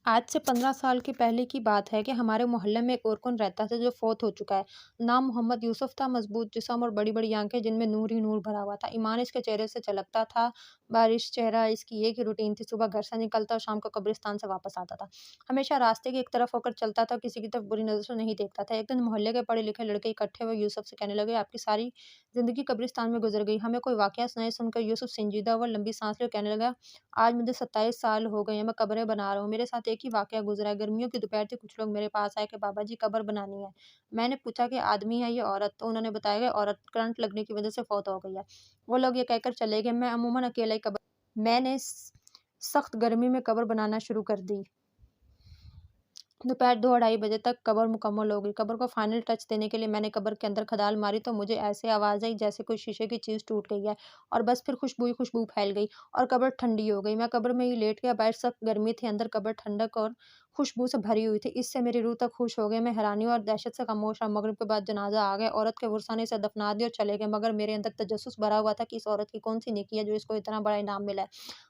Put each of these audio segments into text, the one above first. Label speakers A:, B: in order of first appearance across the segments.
A: आज से 15 साल के पहले की बात है कि हमारे मोहल्ले में एक और कौन रहता था जो फौत हो चुका है। नाम मोहम्मद यूसुफ था, मजबूत जिस्म और बड़ी-बड़ी आँखें जिनमें नूर ही नूर भरा हुआ था। ईमान इसके चेहरे से झलकता था, बारिश चेहरा इसकी एक ही रूटीन थी, सुबह घर से निकलता और शाम को कब्रिस्तान से वापस आता था। हमेशा रास्ते की एक तरफ होकर चलता था, किसी की तरफ बुरी नज़र से नहीं देखता था। एक दिन मोहल्ले के पढ़े-लिखे लड़के इकट्ठे हुए यूसुफ से कहने लगे, आपकी सारी ज़िंदगी कब्रिस्तान में गुज़र गई, हमें कोई वाक़या सुनाएँ। सुनकर यूसुफ संजीदा हुआ, लंबी साँस लिए कहने लगा, आज मुझे 27 साल हो गए हैं, मैं कब्रें बना रहा हूँ। मेरे साथ एक ही वाक़या गुज़रा है। गर्मियों की दोपहर थी, कुछ लोग मेरे पास आए कि बाबा जी कब्र बनानी है। मैंने पूछा कि आदमी है या औरत? तो उन्होंने बताया कि औरत करंट लगने की वज़ह से फ़ौत हो गई है। वो लोग ये कहकर चले गए। मैं अमूमन अकेला ही कब्र मैंने सख्त गर्मी में कब्र बनाना शुरू कर दी। दोपहर 2 ढाई बजे तक कब्र मुकम्मल हो गई। कब्र को फाइनल टच देने के लिए मैंने कब्र के अंदर खदाल मारी तो मुझे ऐसे आवाज़ आई जैसे कोई शीशे की चीज़ टूट गई है और बस फिर खुशबू ही खुशबू फैल गई और कब्र ठंडी हो गई। मैं कब्र में ही लेट गया, बाहर सख्त गर्मी थी, अंदर कब्र ठंडक और खुशबू से भरी हुई थी। इससे मेरी रूह तक खुश हो गई। मैं हैरानी और दहशत से खामोश रहा। मगरिब के बाद जनाज़ा आ गया। औरत के वर्सा ने इसे दफना दिया और चले गए, मगर मेरे अंदर तजस्सुस भरा हुआ था कि इस औरत की कौन-सी नेकी है जो इसको इतना बड़ा इनाम मिला है।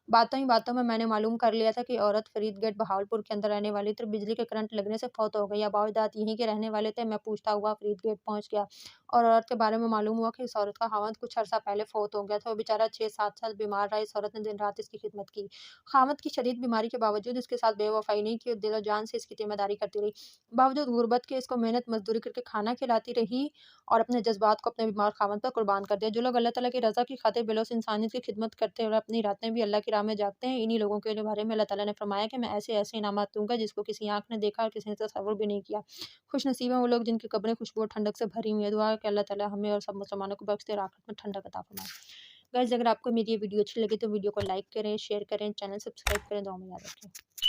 A: बातों ही बातों में मैंने मालूम कर लिया था कि औरत फरीदगढ़ बहावलपुर के अंदर रहने वाली थी। बिजली के करंट लगने से फौत हो गई। अबाव-अजदाद यहीं के रहने वाले थे। मैं पूछता हुआ फरीदगढ़ पहुँच गया और औरत के बारे में मालूम हुआ कि इस औरत का खावंद कुछ अरसा पहले फौत हो गया था। वो बेचारा 6-7 साल बीमार रहा। इस औरत ने दिन-रात इसकी खिदमत की। खावंद की शदीद बीमारी के बावजूद इसके साथ बेवफ़ाई नहीं की और दिल और जान से इसकी ज़िम्मेदारी करती रही। बावजूद गुर्बत के इसको मेहनत मज़दूरी करके खाना खिलाती रही और अपने जज़्बात को अपने बीमार खावंद पर कुर्बान कर दिया। जो लोग अल्लाह ताला की रज़ा की खातिर बेलौस इंसानियत की खिदमत करते हैं और अपनी रातें भी अल्लाह की राह में जागते हैं, इन्हीं लोगों के बारे में अल्लाह ताला ने फरमाया कि मैं ऐसे-ऐसे इनामात दूँगा जिसको किसी आँख ने देखा और किसी ने तसव्वुर भी नहीं किया। खुशनसीब हैं वो लोग जिनकी कब्रें खुशबू और ठंडक से भरी हुई हैं। दुआ है कि अल्लाह ताला हमें और सब मुसलमानों को बख्श दे और आखिरत में ठंडक अता फरमाए। गाइज़, अगर आपको मेरी ये वीडियो अच्छी लगी तो वीडियो को लाइक करें, शेयर करें, चैनल सब्सक्राइब करें, दुआ में याद रखें।